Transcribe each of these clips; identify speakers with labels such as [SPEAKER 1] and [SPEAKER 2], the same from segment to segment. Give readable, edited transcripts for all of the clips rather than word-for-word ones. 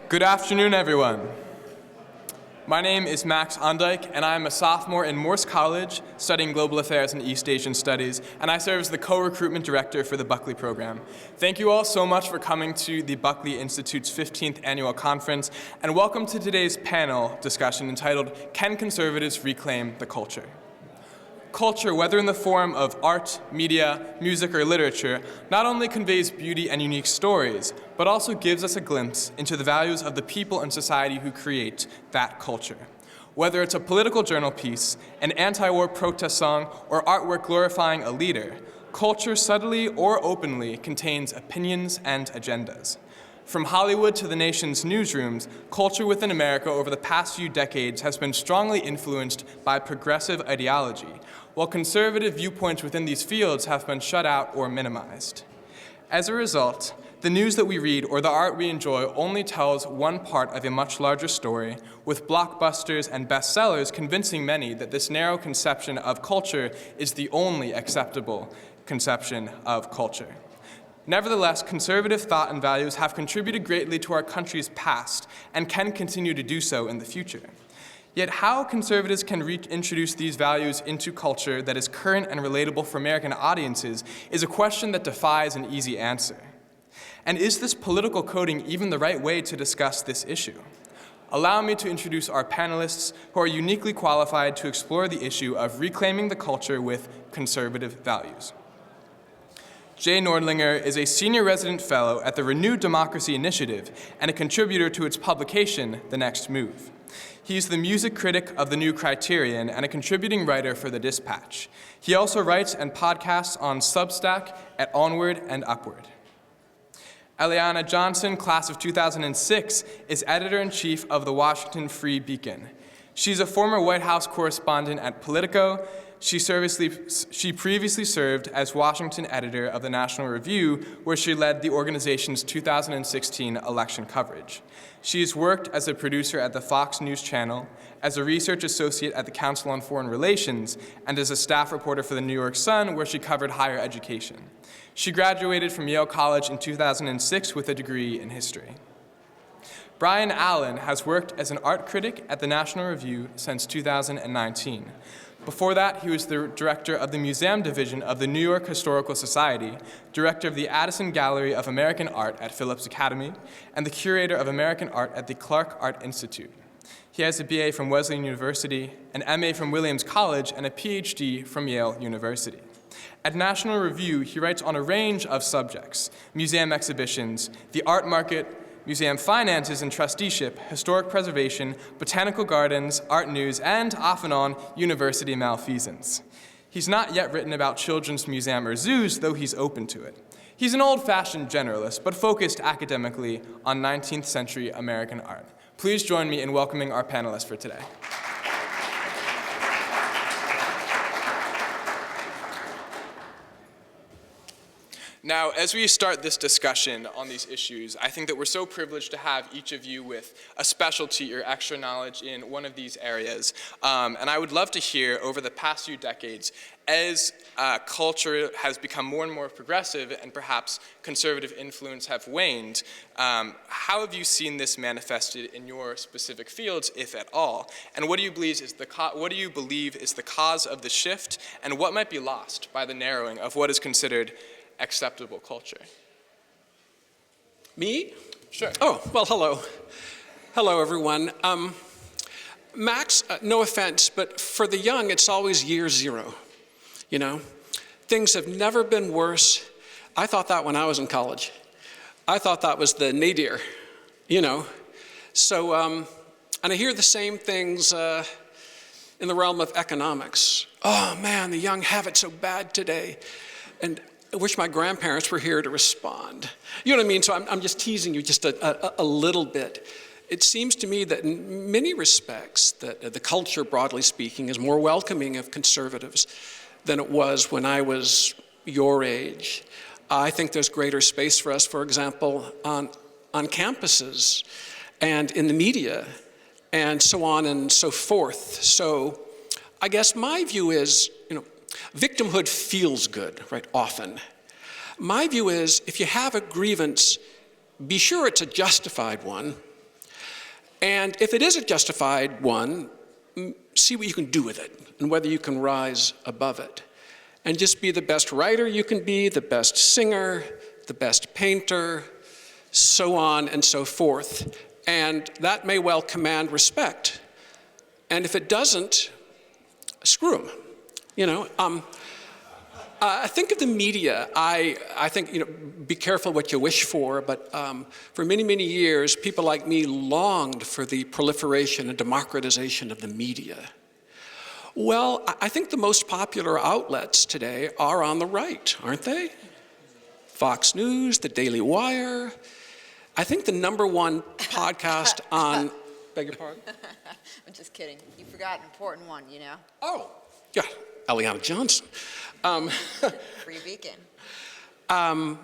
[SPEAKER 1] Good afternoon, everyone. My name is Max Ondijk, and I am a sophomore in Morse College studying global affairs and East Asian studies, and I serve as the co-recruitment director for the Buckley program. Thank you all so much for coming to the Buckley Institute's 15th annual conference, and welcome to today's panel discussion entitled, Can Conservatives Reclaim the Culture? Culture, whether in the form of art, media, music, or literature, not only conveys beauty and unique stories, but also gives us a glimpse into the values of the people and society who create that culture. Whether it's a political journal piece, an anti-war protest song, or artwork glorifying a leader, culture subtly or openly contains opinions and agendas. From Hollywood to the nation's newsrooms, culture within America over the past few decades has been strongly influenced by progressive ideology, while conservative viewpoints within these fields have been shut out or minimized. As a result, the news that we read or the art we enjoy only tells one part of a much larger story, with blockbusters and bestsellers convincing many that this narrow conception of culture is the only acceptable conception of culture. Nevertheless, conservative thought and values have contributed greatly to our country's past and can continue to do so in the future. Yet how conservatives can reintroduce these values into culture that is current and relatable for American audiences is a question that defies an easy answer. And is this political coding even the right way to discuss this issue? Allow me to introduce our panelists who are uniquely qualified to explore the issue of reclaiming the culture with conservative values. Jay Nordlinger is a senior resident fellow at the Renewed Democracy Initiative and a contributor to its publication, The Next Move. He's the music critic of The New Criterion and a contributing writer for The Dispatch. He also writes and podcasts on Substack at Onward and Upward. Eliana Johnson, class of 2006, is editor-in-chief of the Washington Free Beacon. She's a former White House correspondent at Politico. She previously served as Washington editor of the National Review, where she led the organization's 2016 election coverage. She has worked as a producer at the Fox News Channel, as a research associate at the Council on Foreign Relations, and as a staff reporter for the New York Sun, where she covered higher education. She graduated from Yale College in 2006 with a degree in history. Brian Allen has worked as an art critic at the National Review since 2019. Before that, he was the director of the museum division of the New York Historical Society, director of the Addison Gallery of American Art at Phillips Academy, and the curator of American art at the Clark Art Institute. He has a BA from Wesleyan University, an MA from Williams College, and a PhD from Yale University. At National Review, he writes on a range of subjects: museum exhibitions, the art market, museum finances and trusteeship, historic preservation, botanical gardens, art news, and, off and on, university malfeasance. He's not yet written about children's museum or zoos, though he's open to it. He's an old-fashioned generalist, but focused academically on 19th century American art. Please join me in welcoming our panelists for today. Now, as we start this discussion on these issues, I think that we're so privileged to have each of you with a specialty or extra knowledge in one of these areas. And I would love to hear, over the past few decades, as culture has become more and more progressive and perhaps conservative influence have waned, how have you seen this manifested in your specific fields, if at all? And what do you believe is the cause of the shift, and what might be lost by the narrowing of what is considered acceptable culture?
[SPEAKER 2] Me?
[SPEAKER 1] Sure.
[SPEAKER 2] Oh, well, hello. Hello, everyone. Max, no offense, but for the young, it's always year zero, you know? Things have never been worse. I thought that when I was in college. I thought that was the nadir, you know? So, and I hear the same things in the realm of economics. Oh, man, the young have it so bad today. And I wish my grandparents were here to respond. You know what I mean? So I'm just teasing you just a little bit. It seems to me that in many respects that the culture, broadly speaking, is more welcoming of conservatives than it was when I was your age. I think there's greater space for us, for example, on campuses and in the media and so on and so forth. So I guess my view is, victimhood feels good, right, often. My view is, if you have a grievance, be sure it's a justified one, And if it is a justified one, see what you can do with it and whether you can rise above it. And just be the best writer you can be, the best singer, the best painter, so on and so forth. And that may well command respect. And if it doesn't, screw them. You know, I think of the media. I think, you know, be careful what you wish for, but for many, many years, people like me longed for the proliferation and democratization of the media. Well, I think the most popular outlets today are on the right, aren't they? Fox News, The Daily Wire. I think the #1 podcast on, beg your pardon?
[SPEAKER 3] I'm just kidding. You forgot an important one, you know?
[SPEAKER 2] Oh, yeah, Eliana Johnson.
[SPEAKER 3] Free Beacon.
[SPEAKER 2] I'm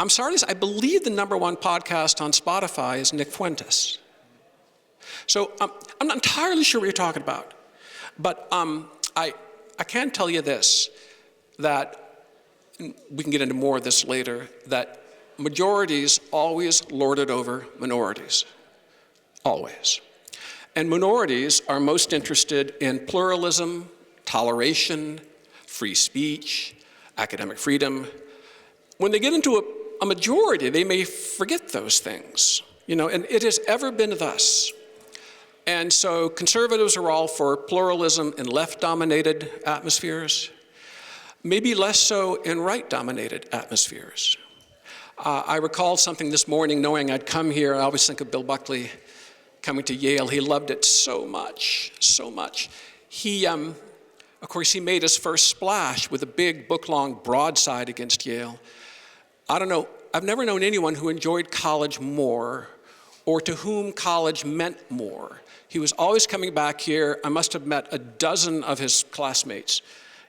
[SPEAKER 2] sorry to say, I believe the #1 podcast on Spotify is Nick Fuentes. So I'm not entirely sure what you're talking about, but I can tell you this, that we can get into more of this later, that majorities always lord it over minorities, always. And minorities are most interested in pluralism, toleration, free speech, academic freedom. When they get into a majority, they may forget those things, you know, and it has ever been thus. And so conservatives are all for pluralism in left-dominated atmospheres, maybe less so in right-dominated atmospheres. I recalled something this morning, knowing I'd come here. I always think of Bill Buckley coming to Yale. He loved it so much, so much. He, of course, he made his first splash with a big book-long broadside against Yale. I don't know, I've never known anyone who enjoyed college more or to whom college meant more. He was always coming back here. I must have met a dozen of his classmates.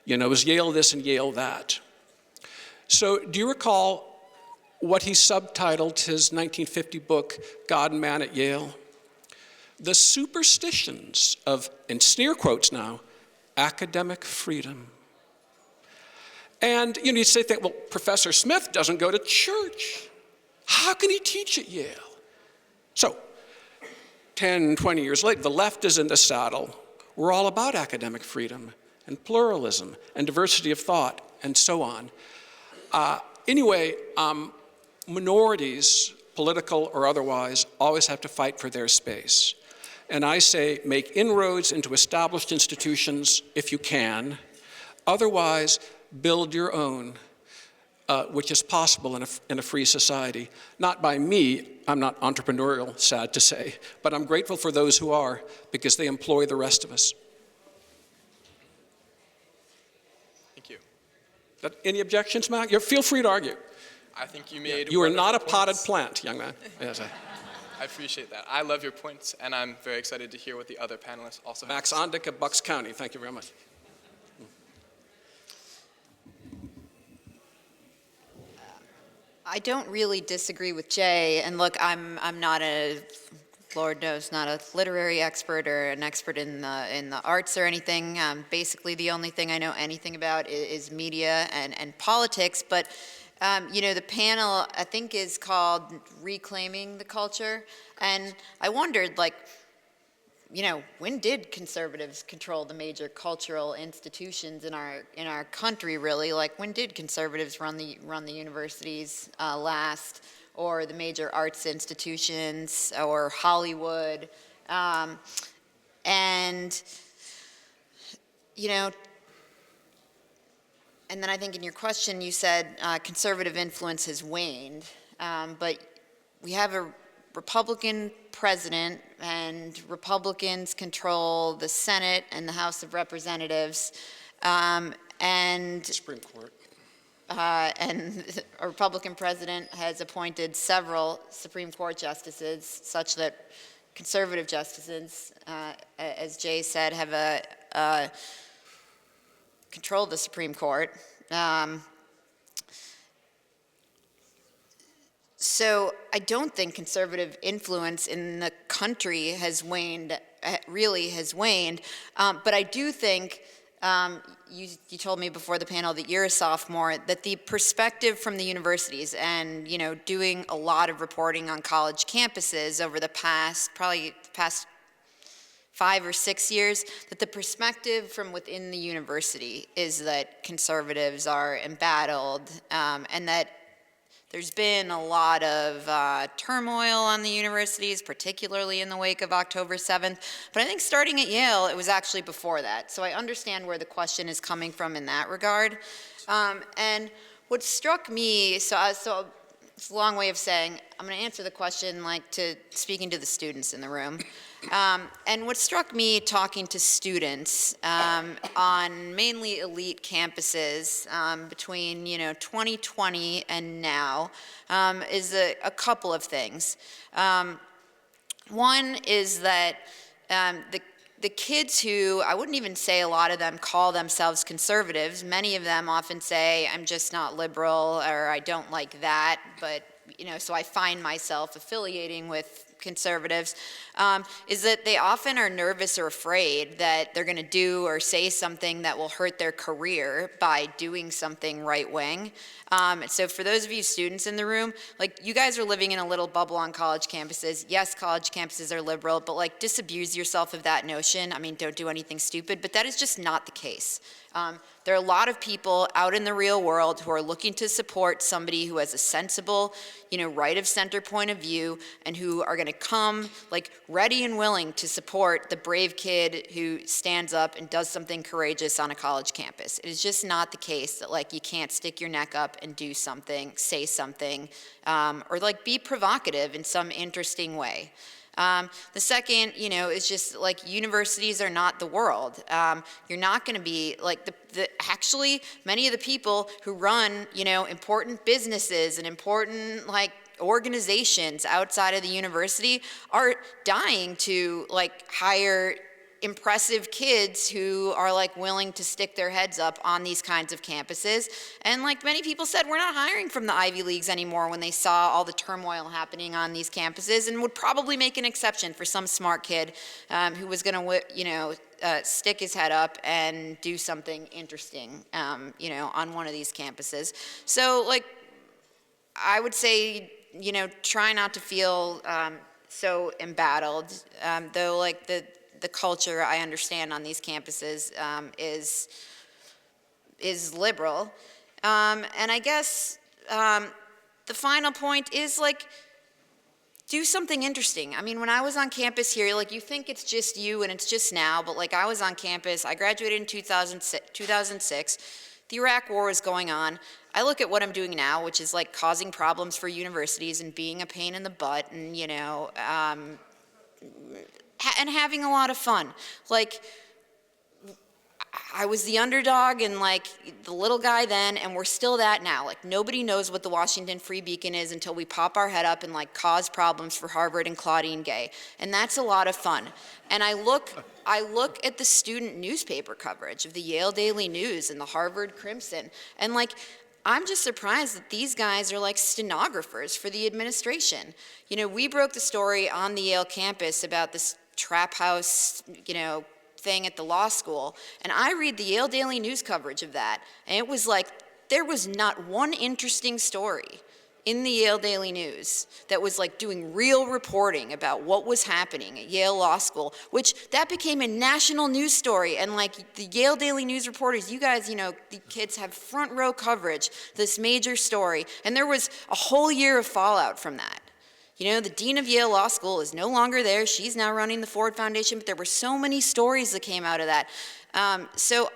[SPEAKER 2] You know, it was Yale this and Yale that. So do you recall what he subtitled his 1950 book, God and Man at Yale? The superstitions of, in sneer quotes now, academic freedom. And you know, you say, well, Professor Smith doesn't go to church. How can he teach at Yale? So, 10, 20 years later, the left is in the saddle. We're all about academic freedom and pluralism and diversity of thought and so on. Anyway, minorities, political or otherwise, always have to fight for their space. And I say, make inroads into established institutions if you can. Otherwise, build your own, which is possible in a free society. Not by me, I'm not entrepreneurial, sad to say, but I'm grateful for those who are, because they employ the rest of us.
[SPEAKER 1] Thank you.
[SPEAKER 2] Any objections, Matt? Feel free to argue.
[SPEAKER 1] I think you made
[SPEAKER 2] You are not a
[SPEAKER 1] points.
[SPEAKER 2] potted plant, young man. Yes,
[SPEAKER 1] I appreciate that. I love your points, and I'm very excited to hear what the other panelists also have.
[SPEAKER 2] Max Ondick of Bucks County, thank you very much.
[SPEAKER 3] I don't really disagree with Jay, and look, I'm not a, Lord knows, not a literary expert or an expert in the arts or anything. Basically, the only thing I know anything about is media and politics, but you know, the panel, I think, is called Reclaiming the Culture, and I wondered, like, you know, when did conservatives control the major cultural institutions in our country, really? Like, when did conservatives run the universities last, or the major arts institutions, or Hollywood? And, you know, and then I think in your question you said conservative influence has waned, but we have a Republican president, and Republicans control the Senate and the House of Representatives, and
[SPEAKER 2] Supreme Court.
[SPEAKER 3] And a Republican president has appointed several Supreme Court justices, such that conservative justices, as Jay said, have control the Supreme Court. So I don't think conservative influence in the country has waned, really has waned, but I do think You told me before the panel that you're a sophomore, that the perspective from the universities and, doing a lot of reporting on college campuses over the past 5 or 6 years, that the perspective from within the university is that conservatives are embattled, and that there's been a lot of turmoil on the universities, particularly in the wake of October 7th. But I think starting at Yale, it was actually before that. So I understand where the question is coming from in that regard. And what struck me, so it's a long way of saying, I'm going to answer the question speaking to the students in the room. And what struck me talking to students on mainly elite campuses between 2020 and now is a couple of things. One is that the kids who, I wouldn't even say a lot of them call themselves conservatives, many of them often say, I'm just not liberal, or I don't like that, but so I find myself affiliating with conservatives, is that they often are nervous or afraid that they're going to do or say something that will hurt their career by doing something right-wing. So for those of you students in the room, you guys are living in a little bubble on college campuses. Yes, college campuses are liberal, but disabuse yourself of that notion. I mean, don't do anything stupid, but that is just not the case. There are a lot of people out in the real world who are looking to support somebody who has a sensible, right-of-center point of view, and who are going to come, ready and willing to support the brave kid who stands up and does something courageous on a college campus. It is just not the case that, you can't stick your neck up and do something, say something, or, be provocative in some interesting way. The second, is just universities are not the world. You're not going to be actually many of the people who run, important businesses and important organizations outside of the university are dying to hire impressive kids who are willing to stick their heads up on these kinds of campuses. And many people said, we're not hiring from the Ivy Leagues anymore when they saw all the turmoil happening on these campuses, and would probably make an exception for some smart kid who was going to, stick his head up and do something interesting, on one of these campuses. So I would say, try not to feel so embattled, though the culture I understand on these campuses is liberal. And I guess the final point is do something interesting. I mean, when I was on campus here, you think it's just you and it's just now, but I was on campus, I graduated in 2006, the Iraq War was going on. I look at what I'm doing now, which is causing problems for universities and being a pain in the butt and, and having a lot of fun. I was the underdog and the little guy then, and we're still that now. Nobody knows what the Washington Free Beacon is until we pop our head up and cause problems for Harvard and Claudine Gay. And that's a lot of fun. And I look at the student newspaper coverage of the Yale Daily News and the Harvard Crimson, and I'm just surprised that these guys are stenographers for the administration. We broke the story on the Yale campus about this trap house, thing at the law school, and I read the Yale Daily News coverage of that, and it was there was not one interesting story in the Yale Daily News that was doing real reporting about what was happening at Yale Law School, which that became a national news story. And the Yale Daily News reporters, you guys, the kids have front row coverage, this major story. And there was a whole year of fallout from that. The dean of Yale Law School is no longer there. She's now running the Ford Foundation, but there were so many stories that came out of that. So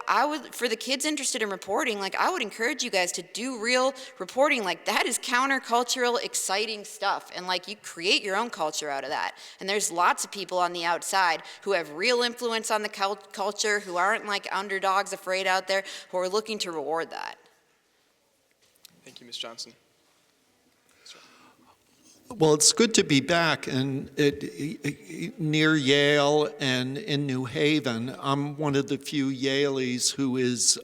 [SPEAKER 3] for the kids interested in reporting, I would encourage you guys to do real reporting. That is countercultural, exciting stuff. And you create your own culture out of that. And there's lots of people on the outside who have real influence on the culture, who aren't underdogs afraid out there, who are looking to reward that.
[SPEAKER 1] Thank you, Ms. Johnson.
[SPEAKER 4] Well, it's good to be back near Yale and in New Haven. I'm one of the few Yaleys who is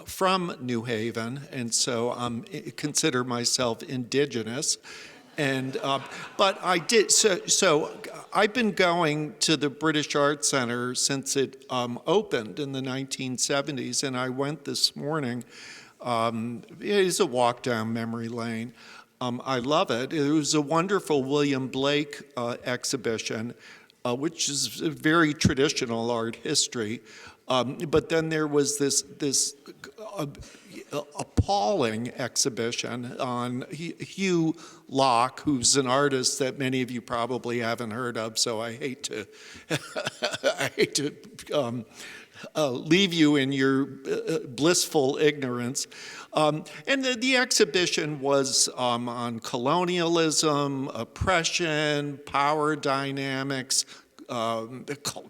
[SPEAKER 4] from New Haven, and so I consider myself indigenous. And but I did so. I've been going to the British Art Center since it opened in the 1970s, and I went this morning. It is a walk down memory lane. I love it. It was a wonderful William Blake exhibition, which is a very traditional art history. But then there was this appalling exhibition on Hugh Locke, who's an artist that many of you probably haven't heard of. So I hate to leave you in your blissful ignorance. And the exhibition was on colonialism, oppression, power dynamics,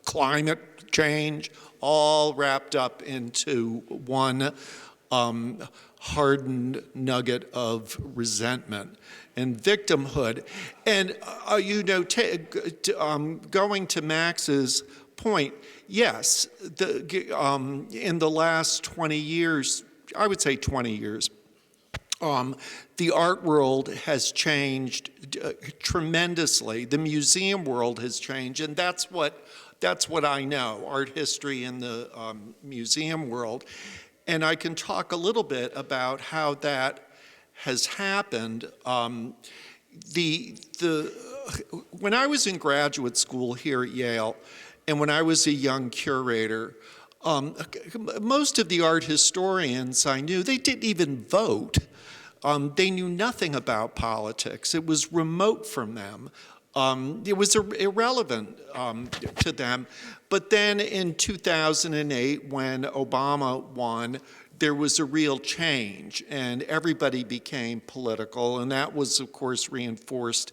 [SPEAKER 4] climate change, all wrapped up into one hardened nugget of resentment and victimhood. And, going to Max's point, yes, in the last 20 years, I would say 20 years, the art world has changed tremendously. The museum world has changed, and that's what I know, art history in the museum world. And I can talk a little bit about how that has happened. When I was in graduate school here at Yale, and when I was a young curator, most of the art historians I knew, they didn't even vote. They knew nothing about politics. It was remote from them. It was irrelevant to them. But then in 2008, when Obama won, there was a real change, and everybody became political, and that was, of course, reinforced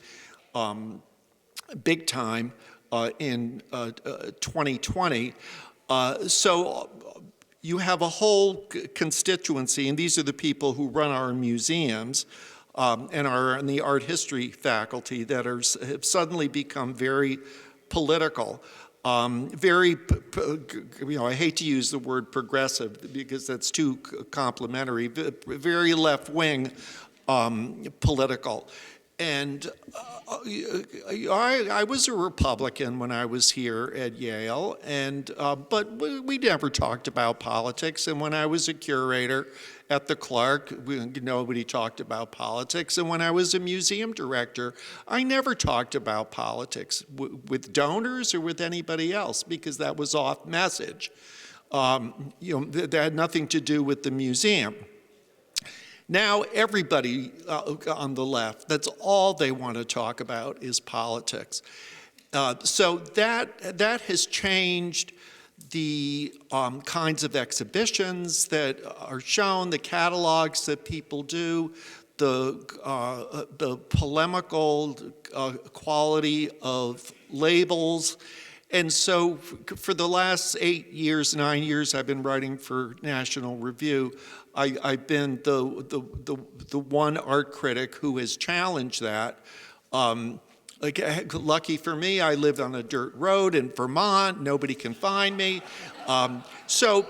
[SPEAKER 4] big time in 2020. So you have a whole constituency, and these are the people who run our museums, and are in the art history faculty that have suddenly become very political. I hate to use the word progressive because that's too complimentary, very left-wing political. And I was a Republican when I was here at Yale, but we never talked about politics. And when I was a curator at the Clark, nobody talked about politics. And when I was a museum director, I never talked about politics with donors or with anybody else because that was off message. That had nothing to do with the museum. Now everybody on the left, that's all they want to talk about is politics. So that has changed the kinds of exhibitions that are shown, the catalogs that people do, the polemical quality of labels. And so for the last 9 years, I've been writing for National Review. I've been the one art critic who has challenged that. Lucky for me, I live on a dirt road in Vermont. Nobody can find me. So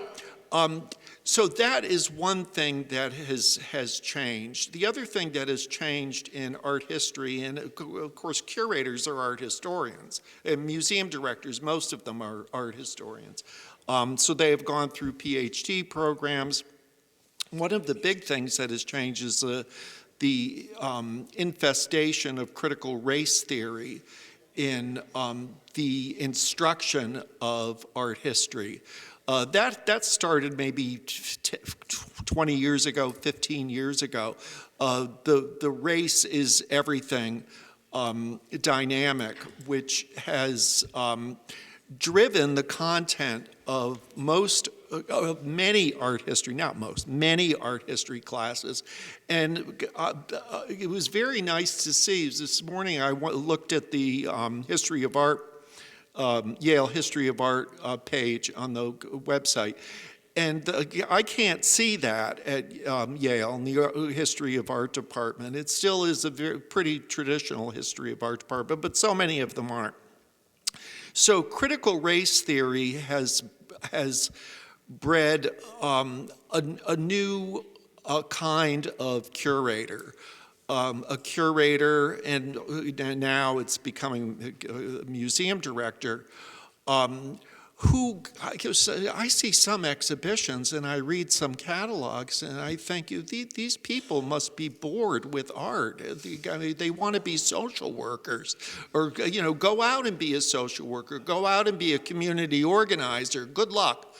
[SPEAKER 4] that is one thing that has changed. The other thing that has changed in art history, and of course curators are art historians, and museum directors, most of them are art historians. So they have gone through PhD programs. One of the big things that has changed is the infestation of critical race theory in the instruction of art history. That started maybe 20 years ago, 15 years ago. The race is everything dynamic, which has driven the content of many art history, not most, many art history classes. And it was very nice to see. This morning I looked at the history of art, Yale History of Art page on the website. And I can't see that at Yale in the History of Art department. It still is a pretty traditional History of Art department, but so many of them aren't. So critical race theory has bred a new kind of curator. a curator, and now it's becoming a museum director, who I see some exhibitions and I read some catalogs and I think these people must be bored with art. They want to be social workers, or go out and be a social worker, go out and be a community organizer. Good luck.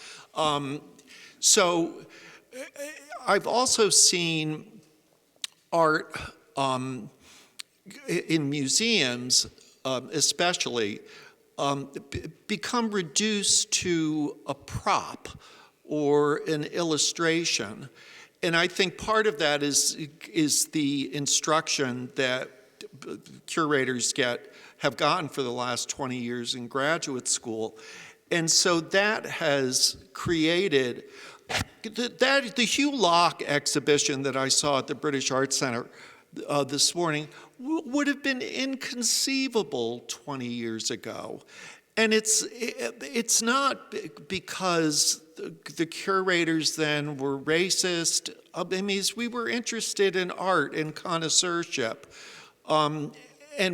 [SPEAKER 4] So I've also seen art in museums, especially, become reduced to a prop or an illustration. And I think part of that is the instruction that curators have gotten for the last 20 years in graduate school. And so that has created the Hugh Locke exhibition that I saw at the British Art Center this morning would have been inconceivable 20 years ago. And it's not because the curators then were racist. I mean, we were interested in art and connoisseurship. And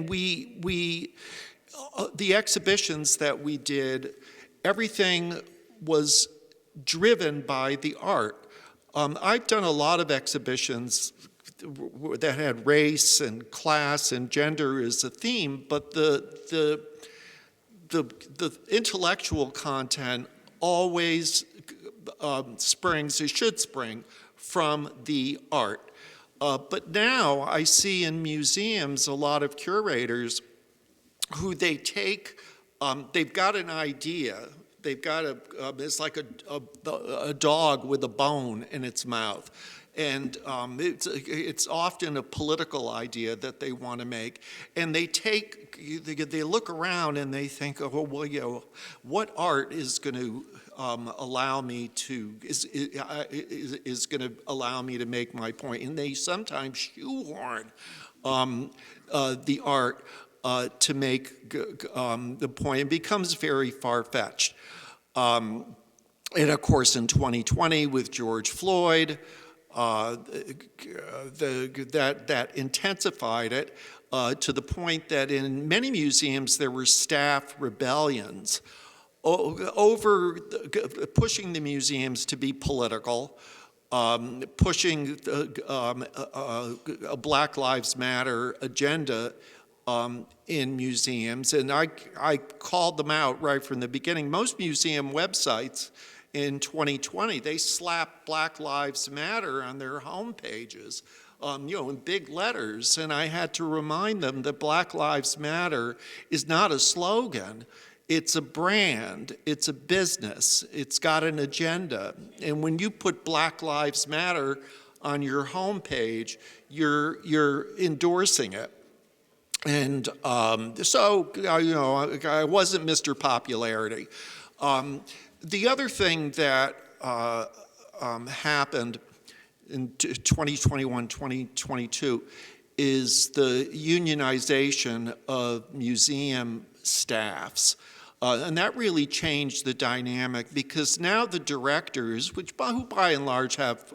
[SPEAKER 4] the exhibitions that we did, everything was driven by the art. I've done a lot of exhibitions that had race and class and gender as a theme, but the intellectual content always should spring from the art. But now I see in museums a lot of curators who they've got an idea. They've got it's like a dog with a bone in its mouth. And it's often a political idea that they want to make. And they look around and they think, oh, well, what art is going to allow me to make my point? And they sometimes shoehorn the art to make the point. It becomes very far-fetched. And of course, in 2020 with George Floyd, that intensified it to the point that in many museums there were staff rebellions over pushing the museums to be political, pushing a Black Lives Matter agenda in museums. And I called them out right from the beginning. Most museum websites in 2020, they slapped Black Lives Matter on their home pages, in big letters. And I had to remind them that Black Lives Matter is not a slogan. It's a brand. It's a business. It's got an agenda. And when you put Black Lives Matter on your homepage, you're endorsing it. And so I wasn't Mr. Popularity. The other thing that happened in 2021, 2022 is the unionization of museum staffs. And that really changed the dynamic because now the directors, who by and large have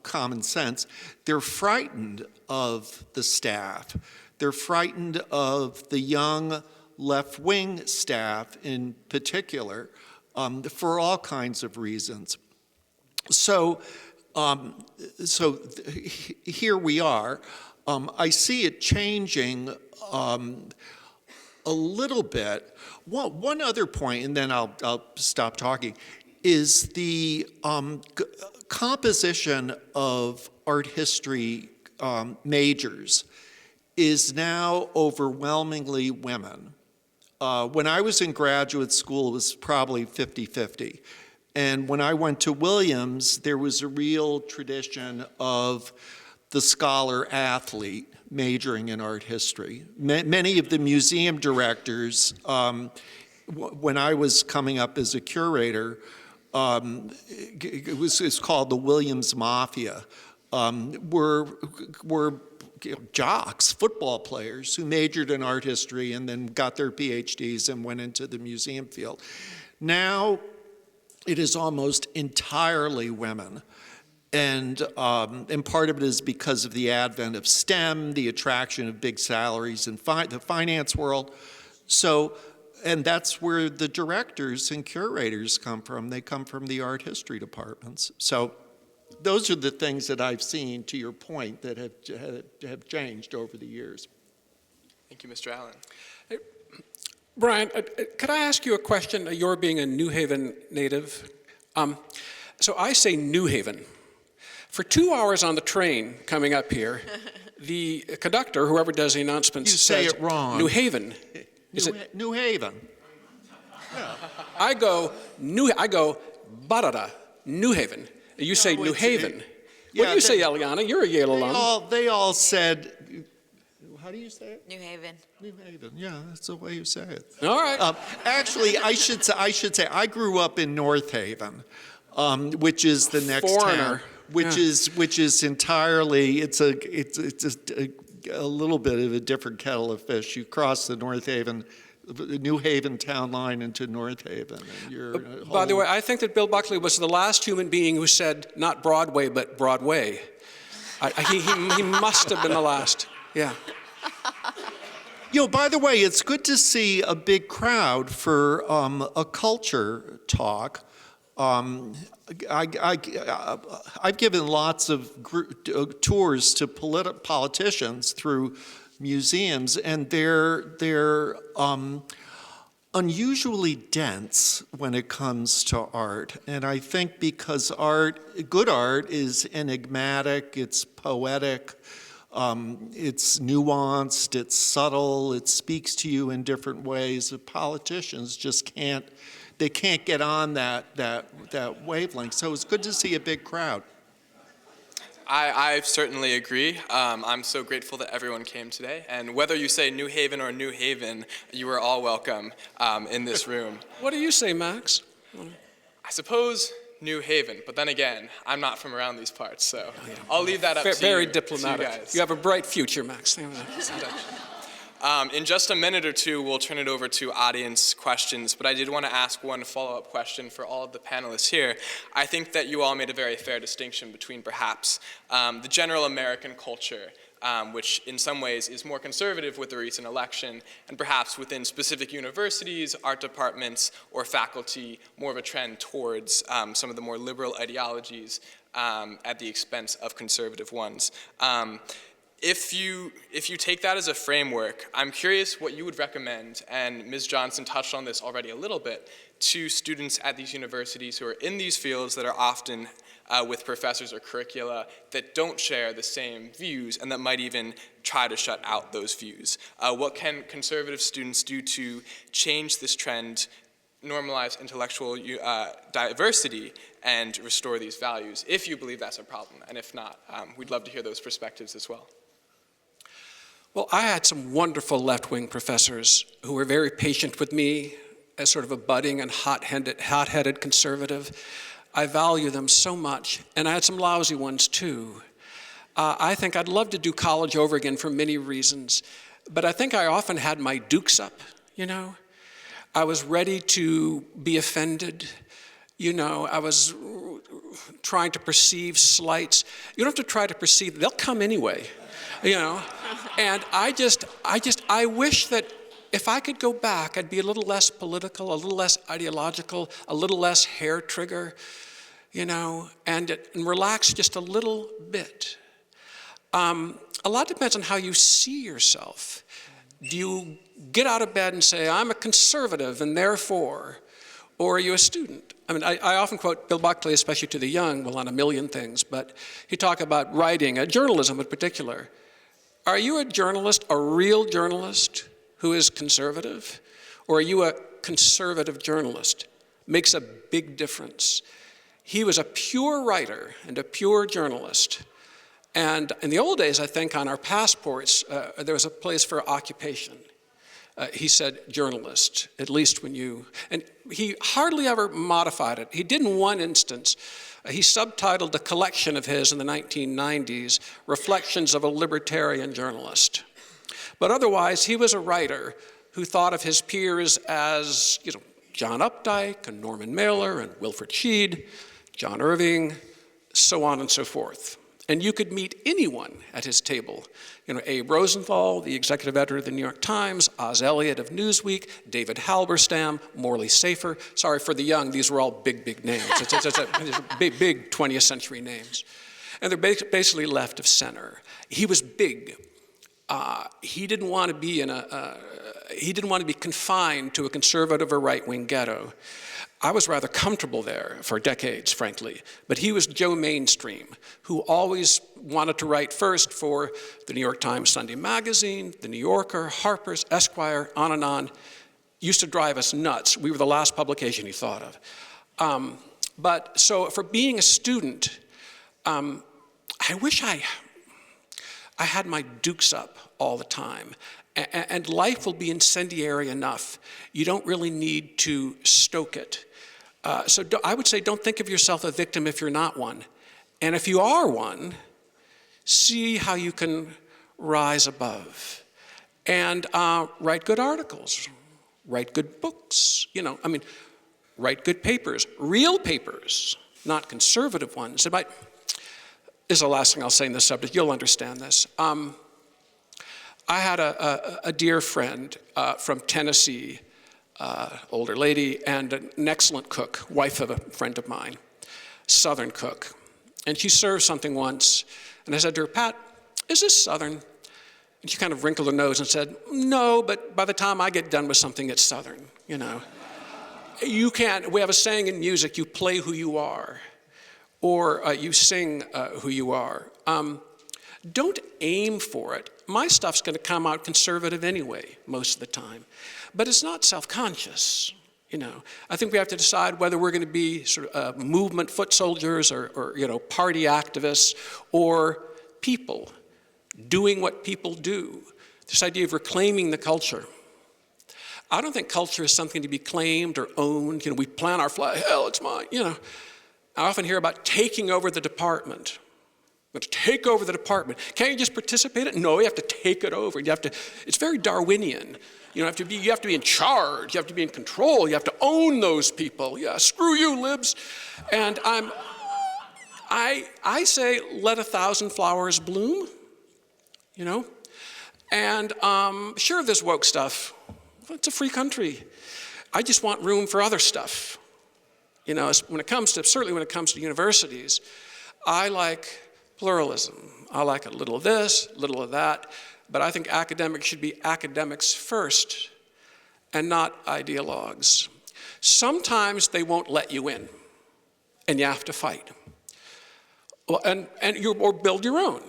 [SPEAKER 4] common sense, they're frightened of the staff. They're frightened of the young left-wing staff in particular, for all kinds of reasons. So here we are. I see it changing a little bit. One other point, and then I'll stop talking, is the composition of art history majors is now overwhelmingly women. When I was in graduate school, it was probably 50-50. And when I went to Williams, there was a real tradition of the scholar-athlete majoring in art history. Many of the museum directors, when I was coming up as a curator, it's called the Williams Mafia, were jocks, football players who majored in art history and then got their PhDs and went into the museum field. Now it is almost entirely women. And part of it is because of the advent of STEM, the attraction of big salaries in the finance world. So, and that's where the directors and curators come from. They come from the art history departments. So those are the things that I've seen, to your point, that have changed over the years.
[SPEAKER 1] Thank you, Mr. Allen.
[SPEAKER 2] Brian, could I ask you a question? You're being a New Haven native. So I say New Haven. For 2 hours on the train coming up here, the conductor, whoever does the announcements,
[SPEAKER 4] say
[SPEAKER 2] says
[SPEAKER 4] it wrong.
[SPEAKER 2] New Haven.
[SPEAKER 4] New Haven.
[SPEAKER 2] Yeah. I go Barada, New Haven. You say New Haven. What do you say, Eliana? You're a Yale alum.
[SPEAKER 4] They all said, how do you say it?
[SPEAKER 3] New Haven.
[SPEAKER 4] New Haven. Yeah, that's the way you say it.
[SPEAKER 2] All right.
[SPEAKER 4] Actually, I should say I grew up in North Haven, which is the next town. Which is entirely, it's a little bit of a different kettle of fish. You cross the New Haven town line into North Haven. And you're
[SPEAKER 2] by the way, I think that Bill Buckley was the last human being who said not Broadway, but Broadway. He must have been the last. Yeah.
[SPEAKER 4] By the way, it's good to see a big crowd for a culture talk. I've given lots of tours to politicians through museums, and they're unusually dense when it comes to art. And I think because good art is enigmatic, it's poetic, it's nuanced, it's subtle, it speaks to you in different ways. The politicians just can't get on that wavelength. So it's good to see a big crowd.
[SPEAKER 1] I certainly agree. I'm so grateful that everyone came today. And whether you say New Haven or New Haven, you are all welcome in this room.
[SPEAKER 2] What do you say, Max?
[SPEAKER 1] I suppose New Haven, but then again, I'm not from around these parts, so I'll leave that up to you.
[SPEAKER 2] Very diplomatic.
[SPEAKER 1] To you guys.
[SPEAKER 2] You have a bright future, Max.
[SPEAKER 1] In just a minute or two, we'll turn it over to audience questions, but I did want to ask one follow-up question for all of the panelists here. I think that you all made a very fair distinction between perhaps the general American culture, which in some ways is more conservative with the recent election, and perhaps within specific universities, art departments, or faculty, more of a trend towards some of the more liberal ideologies at the expense of conservative ones. If you take that as a framework, I'm curious what you would recommend, and Ms. Johnson touched on this already a little bit, to students at these universities who are in these fields that are often with professors or curricula that don't share the same views and that might even try to shut out those views. What can conservative students do to change this trend, normalize intellectual diversity, and restore these values, if you believe that's a problem? And if not, we'd love to hear those perspectives as well.
[SPEAKER 2] Well, I had some wonderful left-wing professors who were very patient with me as sort of a budding and hot-headed conservative. I value them so much, and I had some lousy ones too. I think I'd love to do college over again for many reasons, but I think I often had my dukes up, I was ready to be offended. I was trying to perceive slights. You don't have to try to perceive, they'll come anyway. And I wish that if I could go back, I'd be a little less political, a little less ideological, a little less hair trigger, and relax just a little bit. A lot depends on how you see yourself. Do you get out of bed and say, I'm a conservative and therefore, or are you a student? I often quote Bill Buckley, especially to the young, on a million things, but he talked about writing, journalism in particular. Are you a journalist, a real journalist who is conservative? Or are you a conservative journalist? Makes a big difference. He was a pure writer and a pure journalist. And in the old days, I think on our passports, there was a place for occupation. He said journalist, at least and he hardly ever modified it. He did in one instance. He subtitled a collection of his in the 1990s, Reflections of a Libertarian Journalist. But otherwise, he was a writer who thought of his peers as, John Updike and Norman Mailer and Wilfred Sheed, John Irving, so on and so forth. And you could meet anyone at his table. You know, Abe Rosenthal, the executive editor of the New York Times, Oz Elliott of Newsweek, David Halberstam, Morley Safer. Sorry for the young, these were all big, big names. It's big 20th century names. And they're basically left of center. He was big. He didn't want to be he didn't want to be confined to a conservative or right-wing ghetto. I was rather comfortable there for decades, frankly, but he was Joe Mainstream, who always wanted to write first for the New York Times Sunday Magazine, the New Yorker, Harper's, Esquire, on and on. Used to drive us nuts. We were the last publication he thought of. But so for being a student, I wish I had my dukes up all the time. And life will be incendiary enough. You don't really need to stoke it. So I would say don't think of yourself a victim if you're not one. And if you are one, see how you can rise above. And write good articles, write good books, write good papers, real papers, not conservative ones. This is the last thing I'll say in this subject. You'll understand this. I had a dear friend from Tennessee, older lady, and an excellent cook, wife of a friend of mine, Southern cook. And she served something once, and I said to her, Pat, is this Southern? And she kind of wrinkled her nose and said, no, but by the time I get done with something, it's Southern, You can't, we have a saying in music, you play who you are, or you sing who you are. Don't aim for it. My stuff's going to come out conservative anyway, most of the time. But it's not self-conscious, I think we have to decide whether we're going to be sort of movement foot soldiers or party activists or people doing what people do. This idea of reclaiming the culture. I don't think culture is something to be claimed or owned. We plant our flag, hell, it's mine, I often hear about taking over the department. But to take over the department, can't you just participate in it? No, you have to take it over. It's very Darwinian. You have to be in charge. You have to be in control. You have to own those people. Yeah, screw you, libs. And I say, let 1,000 flowers bloom. And sure, there's woke stuff. It's a free country. I just want room for other stuff. Certainly when it comes to universities, I like pluralism. I like a little of this, a little of that, but I think academics should be academics first and not ideologues. Sometimes they won't let you in, and you have to fight. Well, or build your own.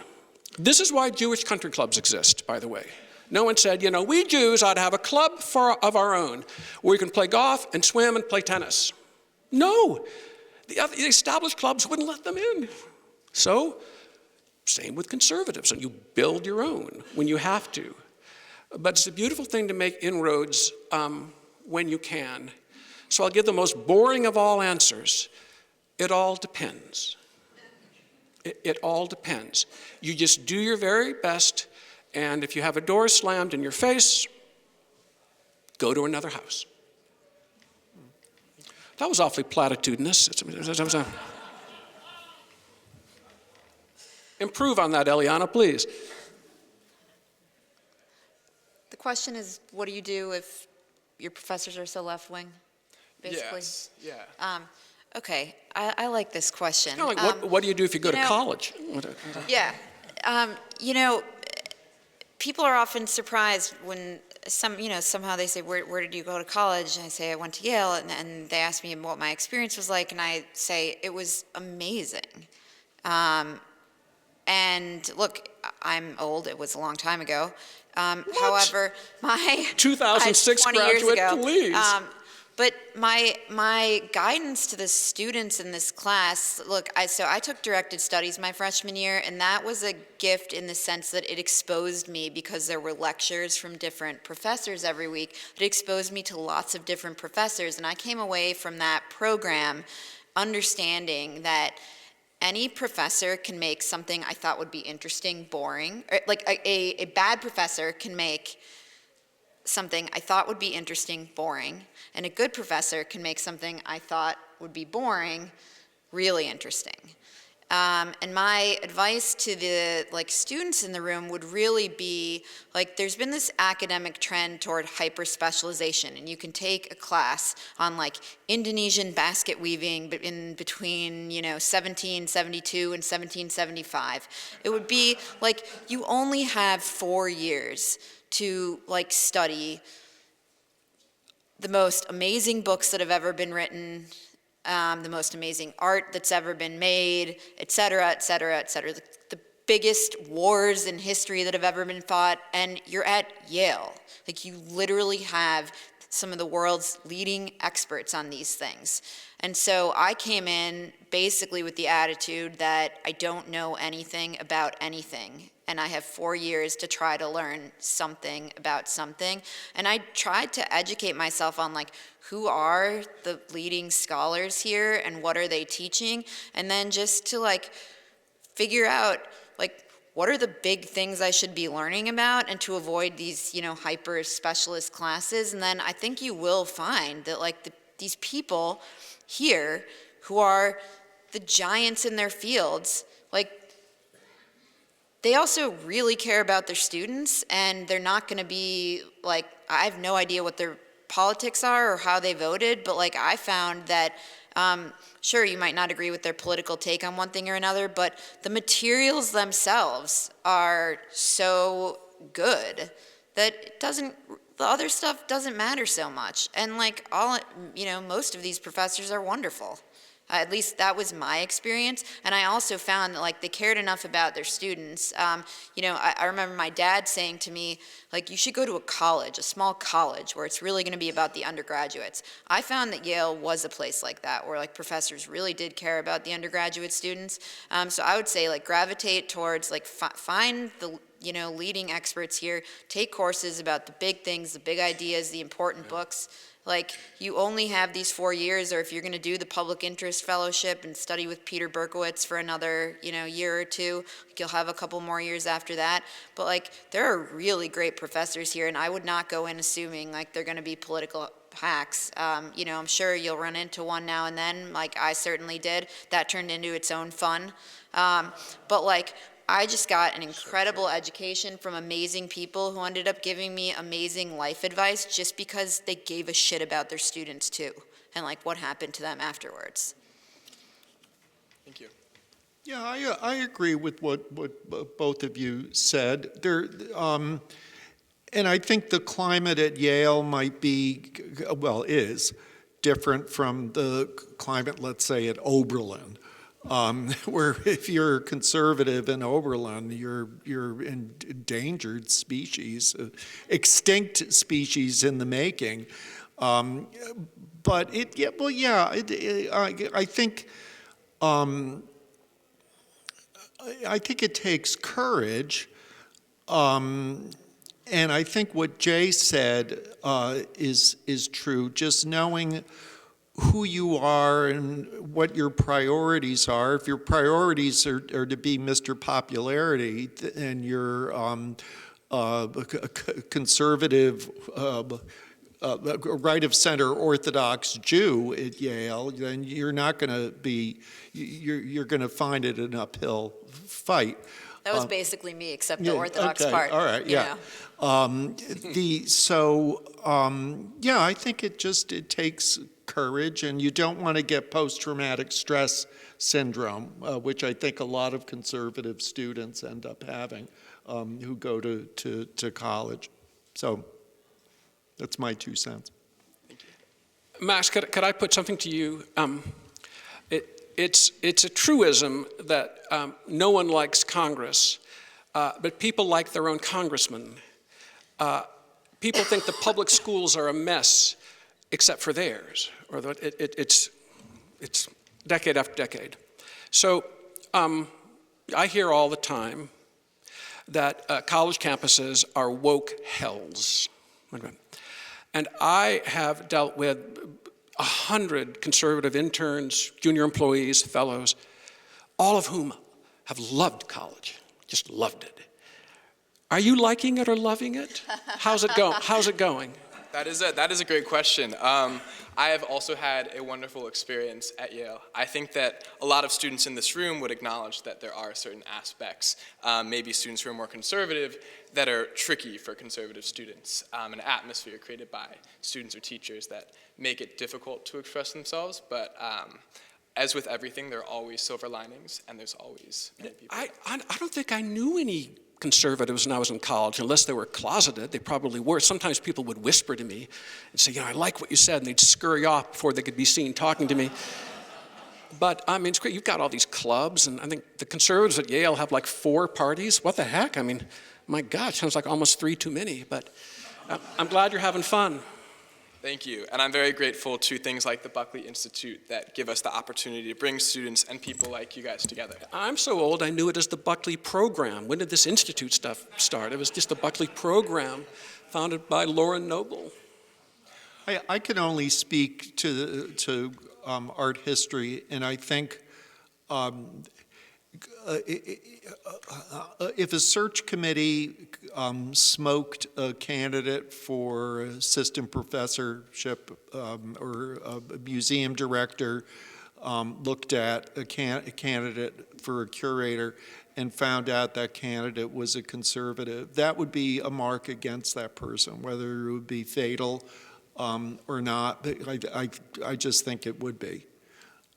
[SPEAKER 2] This is why Jewish country clubs exist, by the way. No one said, we Jews ought to have a club of our own where we can play golf and swim and play tennis. No, the established clubs wouldn't let them in. So, same with conservatives, and you build your own when you have to. But it's a beautiful thing to make inroads when you can. So I'll give the most boring of all answers. It all depends. It all depends. You just do your very best, and if you have a door slammed in your face, go to another house. That was awfully platitudinous. Improve on that, Eliana, please.
[SPEAKER 3] The question is, what do you do if your professors are so left-wing, basically?
[SPEAKER 1] Yes, yeah.
[SPEAKER 3] Okay, I like this question.
[SPEAKER 2] Kind of like, what do you do if you go to college?
[SPEAKER 3] Yeah, people are often surprised when somehow they say, where did you go to college? And I say, I went to Yale, and they ask me what my experience was like, and I say, it was amazing. And look, I'm old, it was a long time ago. However, my
[SPEAKER 2] 2006
[SPEAKER 3] 20 years
[SPEAKER 2] graduate,
[SPEAKER 3] ago,
[SPEAKER 2] please.
[SPEAKER 3] But my guidance to the students in this class, look, so I took directed studies my freshman year, and that was a gift in the sense that it exposed me, because there were lectures from different professors every week. It exposed me to lots of different professors, and I came away from that program understanding that any professor can make something I thought would be interesting boring. Or like a bad professor can make something I thought would be interesting boring, and a good professor can make something I thought would be boring really interesting. And my advice to the students in the room would really be there's been this academic trend toward hyper specialization, and you can take a class on Indonesian basket weaving in between 1772 and 1775. It would be you only have 4 years to study the most amazing books that have ever been written, the most amazing art that's ever been made, et cetera, et cetera, et cetera. The biggest wars in history that have ever been fought, and you're at Yale. You literally have some of the world's leading experts on these things. And so I came in basically with the attitude that I don't know anything about anything, and I have 4 years to try to learn something about something. And I tried to educate myself on who are the leading scholars here and what are they teaching, and then just to figure out what are the big things I should be learning about, and to avoid these hyper specialist classes. And then I think you will find that these people here who are the giants in their fields, they also really care about their students, and they're not going to be I have no idea what their politics are or how they voted, but I found that sure, you might not agree with their political take on one thing or another, but the materials themselves are so good that the other stuff doesn't matter so much. And most of these professors are wonderful. At least that was my experience. And I also found that they cared enough about their students. I remember my dad saying to me, you should go to a college, a small college, where it's really going to be about the undergraduates. I found that Yale was a place like that, where professors really did care about the undergraduate students. So I would say gravitate towards find the leading experts here, take courses about the big things, the big ideas, the important books. You only have these 4 years, or if you're going to do the public interest fellowship and study with Peter Berkowitz for another, year or two, you'll have a couple more years after that. But there are really great professors here, and I would not go in assuming they're going to be political hacks. I'm sure you'll run into one now and then, I certainly did. That turned into its own fun. But I just got an incredible education from amazing people who ended up giving me amazing life advice just because they gave a shit about their students too, and what happened to them afterwards.
[SPEAKER 1] Thank you.
[SPEAKER 4] Yeah, I agree with what both of you said. And I think the climate at Yale might be, is different from the climate, let's say, at Oberlin. Where if you're conservative in Oberlin, you're endangered species, extinct species in the making. But I think it takes courage. And I think what Jay said is true. Just knowing who you are and what your priorities are. If your priorities are to be Mr. Popularity and you're conservative, right of center Orthodox Jew at Yale, then you're not going to be. You're going to find it an uphill fight.
[SPEAKER 3] That was basically me, except the Orthodox part.
[SPEAKER 4] All right, yeah. I think it takes courage, and you don't want to get post-traumatic stress syndrome, which I think a lot of conservative students end up having who go to college. So that's my 2 cents.
[SPEAKER 2] Max, could I put something to you? It's a truism that no one likes Congress, but people like their own congressman. People think the public schools are a mess, except for theirs, or that it's decade after decade. So I hear all the time that college campuses are woke hells. And I have dealt with 100 conservative interns, junior employees, fellows, all of whom have loved college, just loved it. Are you liking it or loving it? How's it going?
[SPEAKER 1] That is a great question. I have also had a wonderful experience at Yale. I think that a lot of students in this room would acknowledge that there are certain aspects, maybe students who are more conservative, that are tricky for conservative students. An atmosphere created by students or teachers that make it difficult to express themselves, but as with everything, there are always silver linings, and there's always many people.
[SPEAKER 2] I don't think I knew any conservatives when I was in college, unless they were closeted. They probably were. Sometimes people would whisper to me and say, I like what you said, and they'd scurry off before they could be seen talking to me. But, I mean, it's great. You've got all these clubs, and I think the conservatives at Yale have like 4 parties. What the heck? I mean, my God, sounds like almost 3 too many. But I'm glad you're having fun.
[SPEAKER 1] Thank you, and I'm very grateful to things like the Buckley Institute that give us the opportunity to bring students and people like you guys together.
[SPEAKER 2] I'm so old, I knew it as the Buckley Program. When did this institute stuff start? It was just the Buckley Program, founded by Lauren Noble.
[SPEAKER 4] I can only speak to art history, and I think if a search committee smoked a candidate for assistant professorship or a museum director, looked at a candidate for a curator and found out that candidate was a conservative, that would be a mark against that person, whether it would be fatal or not. I just think it would be.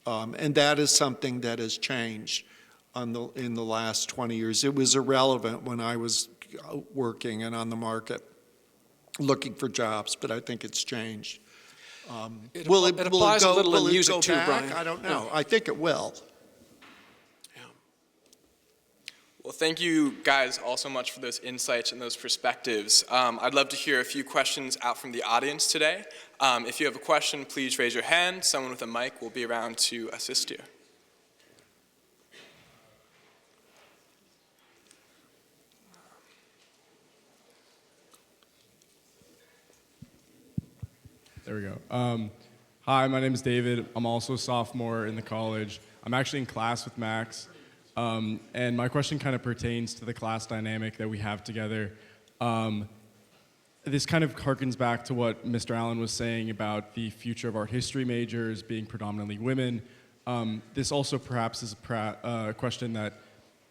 [SPEAKER 4] And that is something that has changed in the last 20 years. It was irrelevant when I was working and on the market looking for jobs, but I think it's changed.
[SPEAKER 2] It applies a little in music too, Brian.
[SPEAKER 4] I don't know. I think it will.
[SPEAKER 2] Yeah.
[SPEAKER 1] Well, thank you guys all so much for those insights and those perspectives. I'd love to hear a few questions out from the audience today. If you have a question, please raise your hand. Someone with a mic will be around to assist you.
[SPEAKER 5] There we go. Hi, my name is David. I'm also a sophomore in the college. I'm actually in class with Max. And my question kind of pertains to the class dynamic that we have together. This kind of harkens back to what Mr. Allen was saying about the future of art history majors being predominantly women. This also perhaps is a question that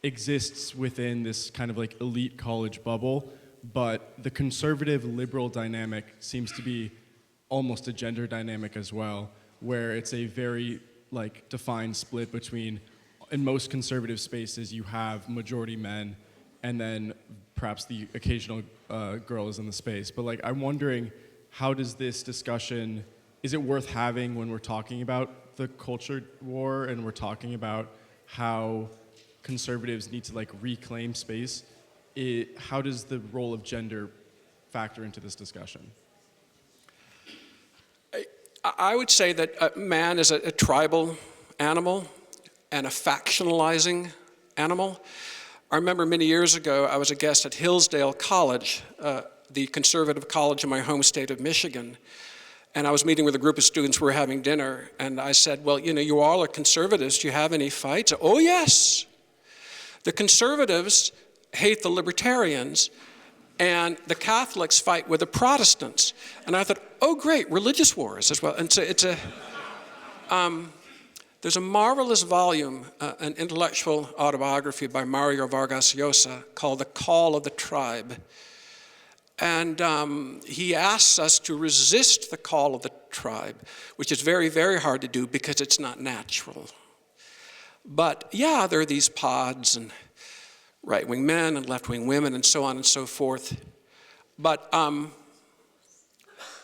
[SPEAKER 5] exists within this kind of like elite college bubble, but the conservative liberal dynamic seems to be almost a gender dynamic as well, where it's a very like defined split between, in most conservative spaces, you have majority men, and then perhaps the occasional girl is in the space. But like, I'm wondering, how does this discussion, is it worth having when we're talking about the culture war and we're talking about how conservatives need to like reclaim space? How does the role of gender factor into this discussion?
[SPEAKER 2] I would say that man is a tribal animal and a factionalizing animal. I remember many years ago, I was a guest at Hillsdale College, the conservative college in my home state of Michigan. And I was meeting with a group of students who were having dinner. And I said, well, you know, you all are conservatives. Do you have any fights? Oh, yes. The conservatives hate the libertarians, and the Catholics fight with the Protestants. And I thought, oh, great, religious wars as well. And so there's a marvelous volume, an intellectual autobiography by Mario Vargas Llosa called The Call of the Tribe. And he asks us to resist the call of the tribe, which is very, very hard to do because it's not natural. But yeah, there are these pods and right-wing men and left-wing women and so on and so forth. But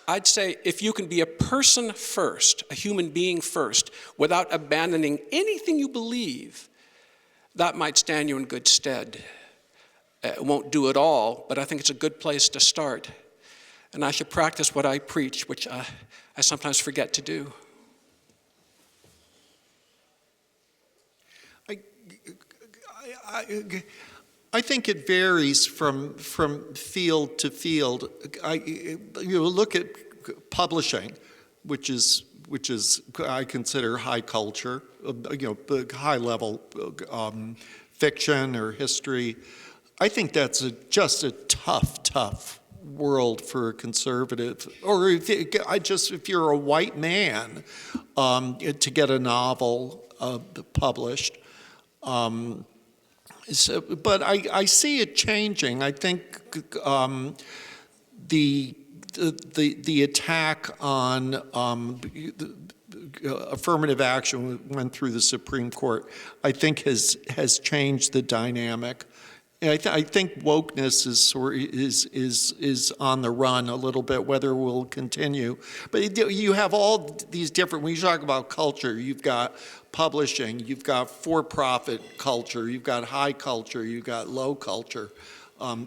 [SPEAKER 2] I'd say if you can be a person first, a human being first, without abandoning anything you believe, that might stand you in good stead. It won't do it all, but I think it's a good place to start. And I should practice what I preach, which I sometimes forget to do.
[SPEAKER 4] I think it varies from field to field. You look at publishing, which is I consider high culture, high level fiction or history. I think that's just a tough world for a conservative, or if you're a white man, to get a novel published. But I see it changing. I think the attack on affirmative action went through the Supreme Court, I think has changed the dynamic. And I think wokeness is on the run a little bit, whether it will continue. But you have all these different, when you talk about culture, you've got publishing, you've got for-profit culture, you've got high culture, you've got low culture. And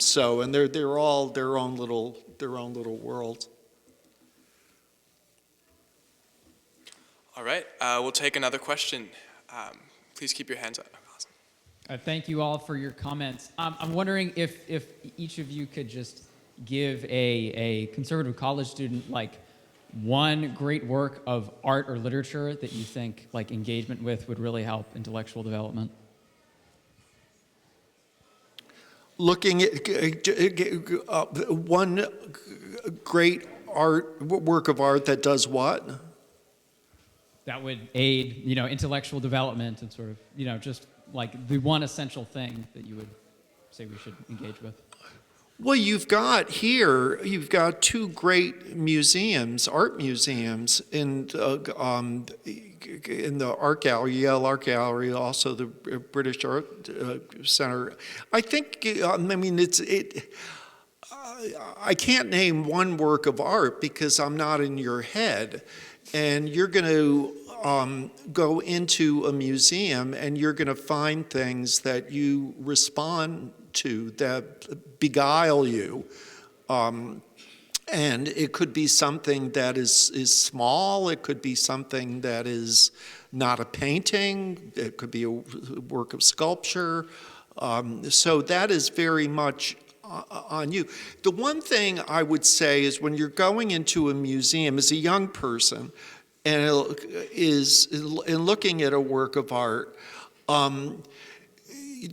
[SPEAKER 4] they're all their own little worlds.
[SPEAKER 1] All right, we'll take another question. Please keep your hands up. Awesome.
[SPEAKER 6] Thank you all for your comments. I'm wondering if each of you could just give a conservative college student like one great work of art or literature that you think like engagement with would really help intellectual development.
[SPEAKER 4] Looking at one great work of art that does what?
[SPEAKER 6] That would aid, intellectual development and sort of, just like the one essential thing that you would say we should engage with.
[SPEAKER 4] Well, you've got two great museums, art museums, in the art gallery, Yale Art Gallery, also the British Art Center. I think, I can't name one work of art because I'm not in your head. And you're going to go into a museum and you're going to find things that you respond to that beguile you. And it could be something that is small. It could be something that is not a painting. It could be a work of sculpture. So that is very much on you. The one thing I would say is when you're going into a museum as a young person and looking at a work of art,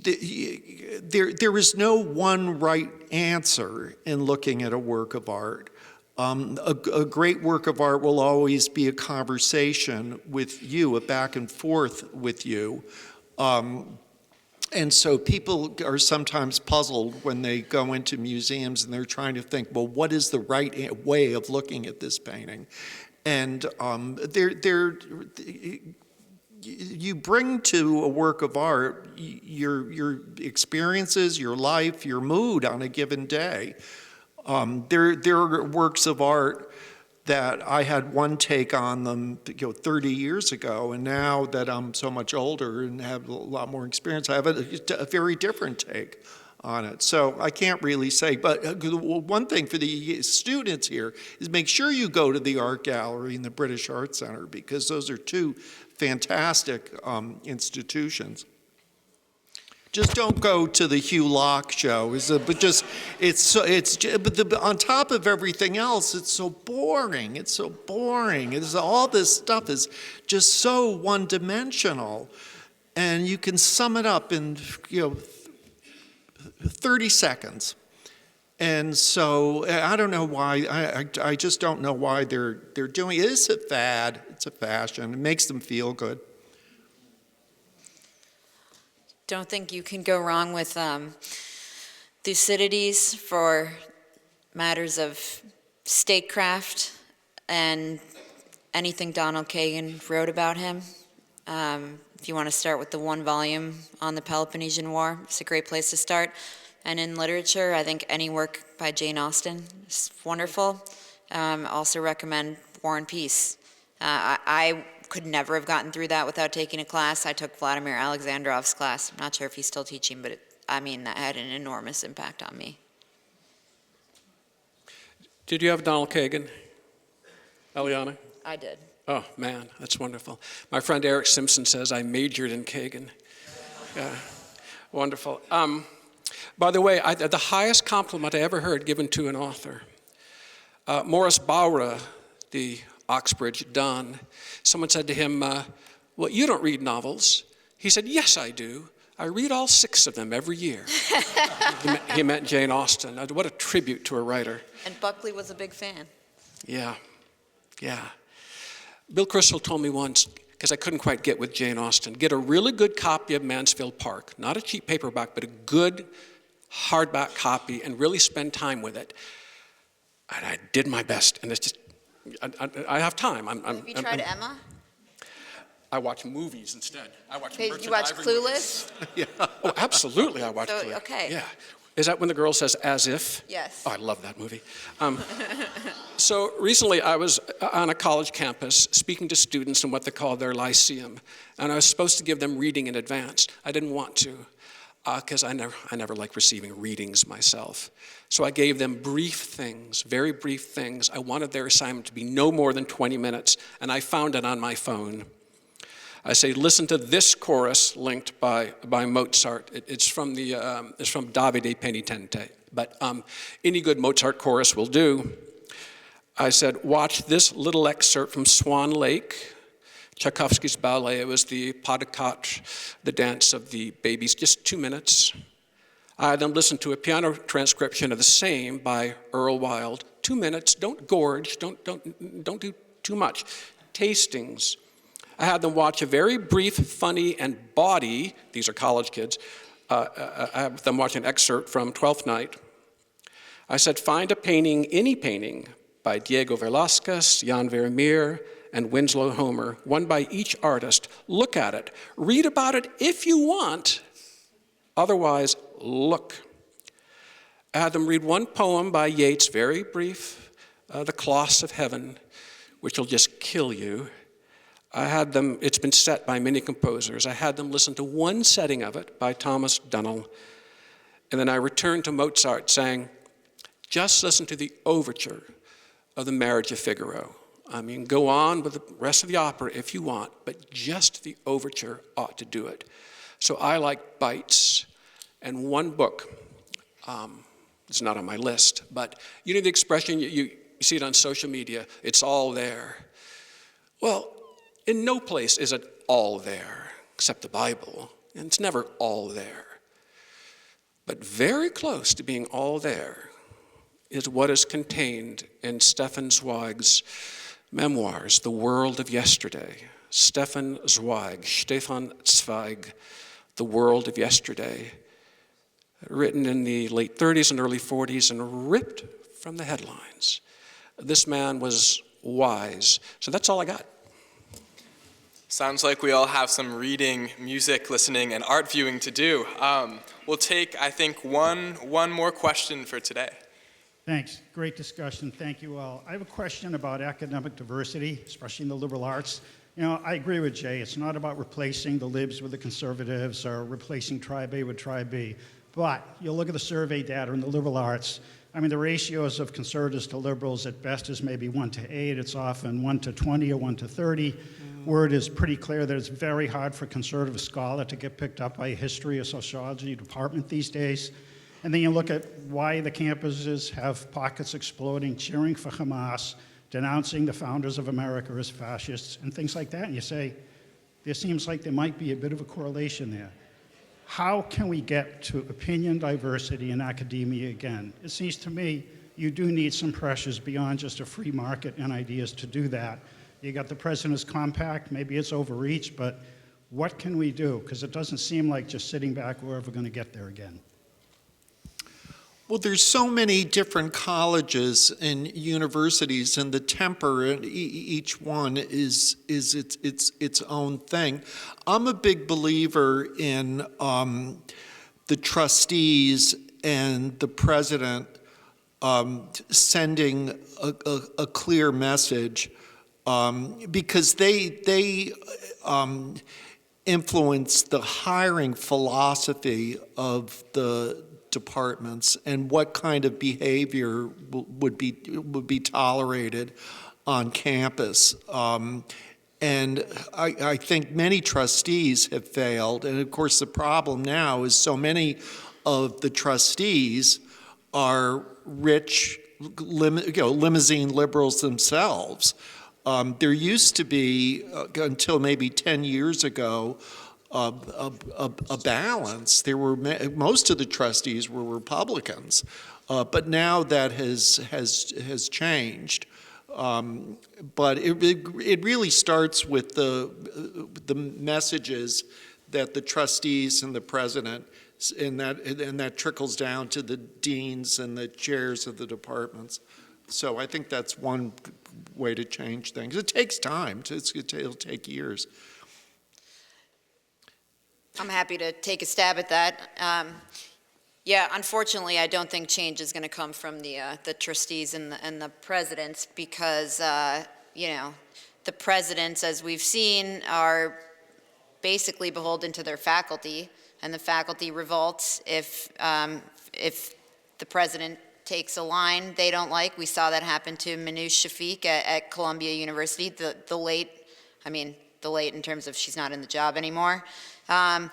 [SPEAKER 4] there is no one right answer in looking at a work of art. A great work of art will always be a conversation with you, a back and forth with you. And so people are sometimes puzzled when they go into museums and they're trying to think, well, what is the right way of looking at this painting? And you bring to a work of art your experiences, your life, your mood on a given day. There are works of art that I had one take on them 30 years ago, and now that I'm so much older and have a lot more experience, I have a very different take on it. So I can't really say, but one thing for the students here is make sure you go to the art gallery and the British Art Center, because those are two fantastic institutions. Just don't go to the Hugh Locke show. But on top of everything else, it's so boring. It's so boring. All this stuff is just so one-dimensional, and you can sum it up in 30 seconds. And so I don't know why. I just don't know why they're doing it. It's a fad. It's a fashion. It makes them feel good.
[SPEAKER 3] Don't think you can go wrong with Thucydides for matters of statecraft and anything Donald Kagan wrote about him. If you want to start with the one volume on the Peloponnesian War, it's a great place to start. And in literature, I think any work by Jane Austen is wonderful. Also recommend War and Peace. I could never have gotten through that without taking a class. I took Vladimir Alexandrov's class. I'm not sure if he's still teaching, but that had an enormous impact on me.
[SPEAKER 2] Did you have Donald Kagan, Eliana?
[SPEAKER 3] I did.
[SPEAKER 2] Oh, man, that's wonderful. My friend Eric Simpson says I majored in Kagan. Wonderful. By the way, the highest compliment I ever heard given to an author, Morris Bowra, the Oxbridge Don, someone said to him, well, you don't read novels. He said, yes, I do. I read all 6 of them every year. He meant Jane Austen. What a tribute to a writer.
[SPEAKER 3] And Buckley was a big fan.
[SPEAKER 2] Yeah. Bill Crystal told me once, because I couldn't quite get with Jane Austen, get a really good copy of Mansfield Park, not a cheap paperback, but a good hardback copy, and really spend time with it. And I did my best, and it's just, I have time.
[SPEAKER 3] Have you tried Emma?
[SPEAKER 2] I watch movies instead. I watch
[SPEAKER 3] Okay,
[SPEAKER 2] Merchant
[SPEAKER 3] you watch
[SPEAKER 2] Ivory
[SPEAKER 3] Clueless?
[SPEAKER 2] Oh, absolutely, I watch
[SPEAKER 3] So,
[SPEAKER 2] Clueless.
[SPEAKER 3] okay.
[SPEAKER 2] Yeah. Is that when the girl says, as if?
[SPEAKER 3] Yes.
[SPEAKER 2] Oh, I love that movie. So recently I was on a college campus speaking to students in what they call their lyceum, and I was supposed to give them reading in advance. I didn't want to, because I never like receiving readings myself. So I gave them brief things, very brief things. I wanted their assignment to be no more than 20 minutes, and I found it on my phone. I say, listen to this chorus linked by Mozart. It's from Davide Penitente, but any good Mozart chorus will do. I said, watch this little excerpt from Swan Lake, Tchaikovsky's ballet. It was the pas de quatre, the dance of the babies, just 2 minutes. I then listened to a piano transcription of the same by Earl Wilde. 2 minutes, don't gorge, don't do too much. Tastings. I had them watch a very brief, funny, and bawdy, these are college kids, I had them watch an excerpt from Twelfth Night. I said, find a painting, any painting, by Diego Velázquez, Jan Vermeer, and Winslow Homer, one by each artist. Look at it. Read about it if you want. Otherwise, look. I had them read one poem by Yeats, very brief, The Cloths of Heaven, which will just kill you. I had them, it's been set by many composers. I had them listen to one setting of it by Thomas Dunnell. And then I returned to Mozart saying, just listen to the overture of The Marriage of Figaro. I mean, go on with the rest of the opera if you want, but just the overture ought to do it. So I like bites. And one book, it's not on my list, but you know the expression, you see it on social media, it's all there. Well, in no place is it all there, except the Bible, and it's never all there. But very close to being all there is what is contained in Stefan Zweig's memoirs, The World of Yesterday. Stefan Zweig, The World of Yesterday, written in the late 30s and early 40s and ripped from the headlines. This man was wise. So that's all I got.
[SPEAKER 1] Sounds like we all have some reading, music, listening, and art viewing to do. We'll take, I think, one more question for today.
[SPEAKER 7] Thanks. Great discussion. Thank you all. I have a question about academic diversity, especially in the liberal arts. You know, I agree with Jay. It's not about replacing the libs with the conservatives or replacing Tribe A with Tribe B. But you'll look at the survey data in the liberal arts. I mean, the ratios of conservatives to liberals at best is maybe 1-8. It's often 1-20 or 1-30. Where it is pretty clear that it's very hard for a conservative scholar to get picked up by a history or sociology department these days. And then you look at why the campuses have pockets exploding, cheering for Hamas, denouncing the founders of America as fascists, and things like that. And you say, there seems like there might be a bit of a correlation there. How can we get to opinion diversity in academia again? It seems to me you do need some pressures beyond just a free market and ideas to do that. You got the President's Compact, maybe it's overreach, but what can we do? Because it doesn't seem like just sitting back, we're ever going to get there again.
[SPEAKER 4] Well, there's so many different colleges and universities, and the temper in each one is its own thing. I'm a big believer in the trustees and the president sending a clear message, because they influence the hiring philosophy of the departments and what kind of behavior would be tolerated on campus. And I think many trustees have failed. And of course, the problem now is so many of the trustees are rich, limousine liberals themselves. There used to be, until maybe 10 years ago, a balance. There were most of the trustees were Republicans, but now that has changed. But it really starts with the messages that the trustees and the president, and that trickles down to the deans and the chairs of the departments. So I think that's one way to change things. It takes time. It'll take years.
[SPEAKER 3] I'm happy to take a stab at that. Yeah, unfortunately, I don't think change is going to come from the trustees and the presidents because, the presidents, as we've seen, are basically beholden to their faculty, and the faculty revolts if the president takes a line they don't like. We saw that happen to Minouche Shafik at Columbia University, the late in terms of she's not in the job anymore. And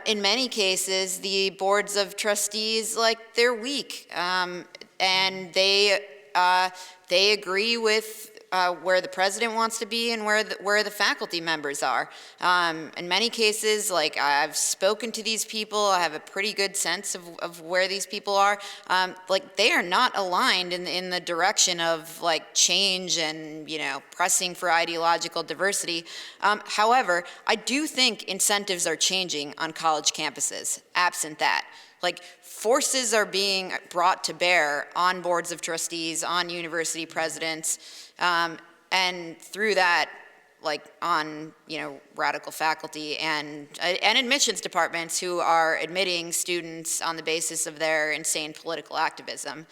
[SPEAKER 3] in many cases, the boards of trustees, they're weak, and they agree with where the president wants to be and where the faculty members are. In many cases, I've spoken to these people, I have a pretty good sense of where these people are. They are not aligned in the direction of change and pressing for ideological diversity. However, I do think incentives are changing on college campuses. Absent that, forces are being brought to bear on boards of trustees, on university presidents, and through that, on radical faculty and admissions departments who are admitting students on the basis of their insane political activism.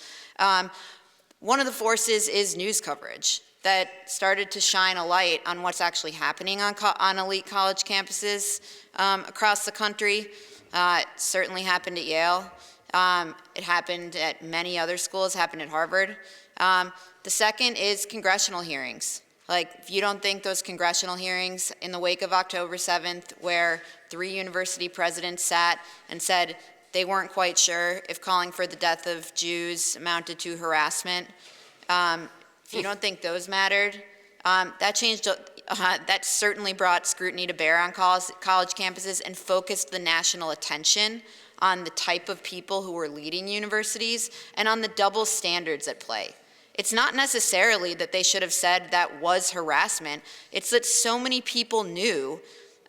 [SPEAKER 3] One of the forces is news coverage that started to shine a light on what's actually happening on elite college campuses across the country. It certainly happened at Yale. It happened at many other schools, happened at Harvard. The second is congressional hearings. If you don't think those congressional hearings in the wake of October 7th, where 3 university presidents sat and said they weren't quite sure if calling for the death of Jews amounted to harassment, if you don't think those mattered, that certainly brought scrutiny to bear on college campuses and focused the national attention on the type of people who were leading universities and on the double standards at play. It's not necessarily that they should have said that was harassment. It's that so many people knew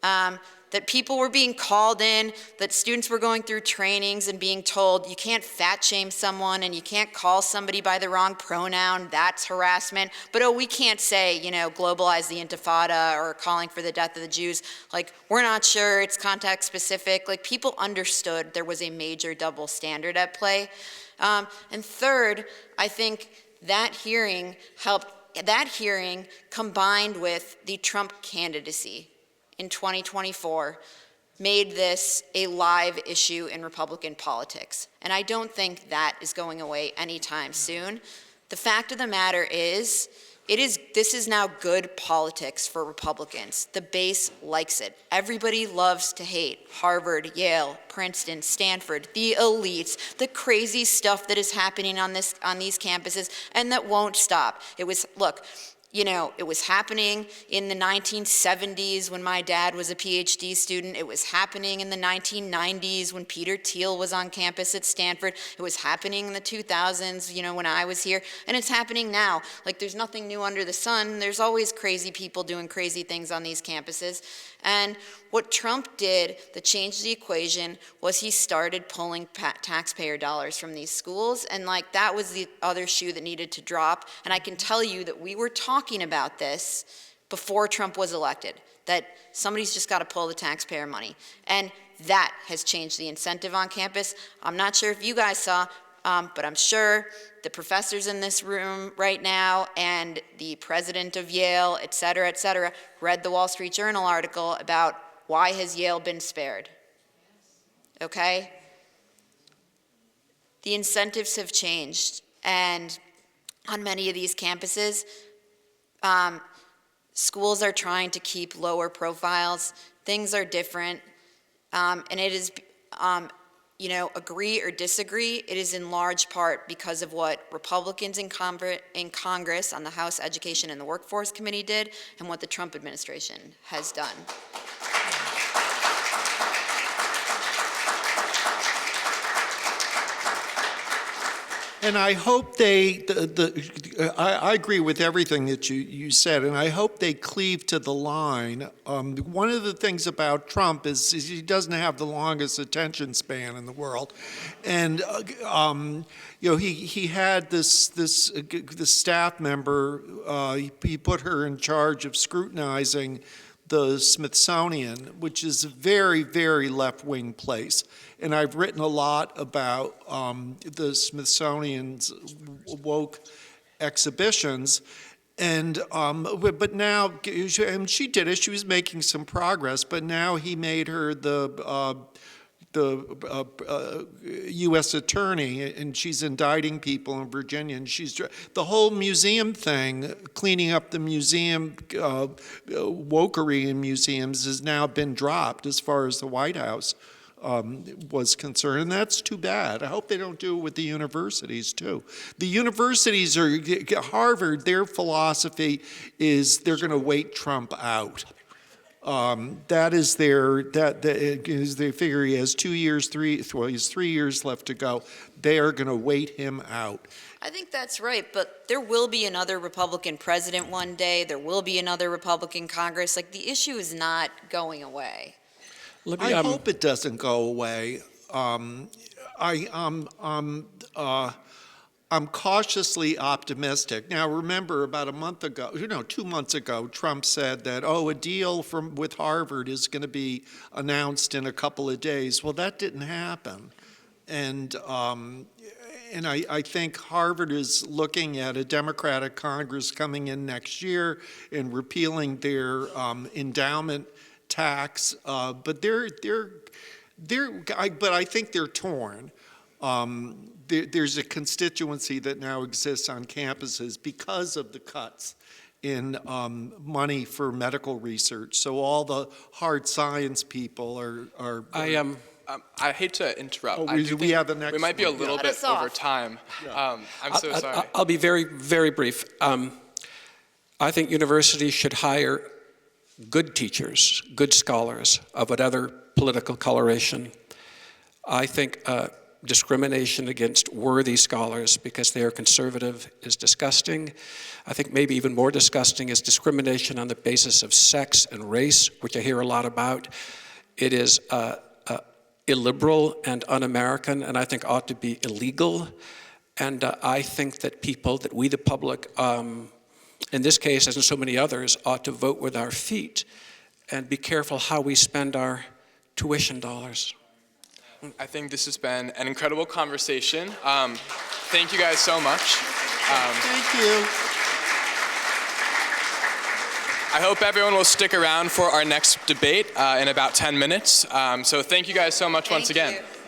[SPEAKER 3] that people were being called in, that students were going through trainings and being told you can't fat shame someone and you can't call somebody by the wrong pronoun, that's harassment. But we can't say, globalize the intifada or calling for the death of the Jews. We're not sure, it's context specific. People understood there was a major double standard at play. And third, I think that hearing combined with the Trump candidacy in 2024 made this a live issue in Republican politics. And I don't think that is going away anytime soon. The fact of the matter is, this is now good politics for Republicans. The base likes it. Everybody loves to hate Harvard, Yale, Princeton, Stanford, the elites, the crazy stuff that is happening on these campuses, and that won't stop. It was happening in the 1970s when my dad was a PhD student. It was happening in the 1990s when Peter Thiel was on campus at Stanford. It was happening in the 2000s, when I was here. And it's happening now. There's nothing new under the sun. There's always crazy people doing crazy things on these campuses. And what Trump did that changed the equation was he started pulling taxpayer dollars from these schools, and that was the other shoe that needed to drop. And I can tell you that we were talking about this before Trump was elected, that somebody's just got to pull the taxpayer money. And that has changed the incentive on campus. I'm not sure if you guys saw, but I'm sure the professors in this room right now and the president of Yale, et cetera, read the Wall Street Journal article about why has Yale been spared. Okay? The incentives have changed, and on many of these campuses, schools are trying to keep lower profiles. Things are different, and it is agree or disagree, it is in large part because of what Republicans in Congress on the House Education and the Workforce Committee did and what the Trump administration has done.
[SPEAKER 4] And I hope I agree with everything that you said, and I hope they cleave to the line. One of the things about Trump is he doesn't have the longest attention span in the world. And, he had this staff member, he put her in charge of scrutinizing the Smithsonian, which is a very, very left-wing place. And I've written a lot about the Smithsonian's woke exhibitions. And but now, and she did it. She was making some progress. But now he made her the U.S. attorney, and she's indicting people in Virginia. And the whole museum thing, cleaning up the museum wokery in museums, has now been dropped as far as the White House was concerned, and that's too bad. I hope they don't do it with the universities too. The universities Harvard, their philosophy is they're going to wait Trump out. That is they figure he has 2 years, he has 3 years left to go. They are going to wait him out.
[SPEAKER 3] I think that's right, but there will be another Republican president one day. There will be another Republican Congress. Like, the issue is not going away.
[SPEAKER 4] I hope it doesn't go away. I'm cautiously optimistic. Now, remember, about a month ago, 2 months ago, Trump said that, a deal with Harvard is going to be announced in a couple of days. Well, that didn't happen. And I think Harvard is looking at a Democratic Congress coming in next year and repealing their endowment tax, but I think they're torn. There's a constituency that now exists on campuses because of the cuts in money for medical research. So all the hard science people are.
[SPEAKER 1] I hate to interrupt.
[SPEAKER 4] We have the next.
[SPEAKER 1] We might be a
[SPEAKER 4] one.
[SPEAKER 1] little bit over time.
[SPEAKER 4] Yeah.
[SPEAKER 1] I'm so sorry.
[SPEAKER 2] I'll be very, very brief. I think universities should hire good teachers, good scholars of whatever political coloration. I think discrimination against worthy scholars because they are conservative is disgusting. I think maybe even more disgusting is discrimination on the basis of sex and race, which I hear a lot about. It is illiberal and un-American, and I think ought to be illegal. And I think that we the public, in this case, as in so many others, ought to vote with our feet and be careful how we spend our tuition dollars.
[SPEAKER 1] I think this has been an incredible conversation. Thank you guys so much.
[SPEAKER 4] Thank you.
[SPEAKER 1] I hope everyone will stick around for our next debate in about 10 minutes. So thank you guys so much once again.
[SPEAKER 3] Thank you.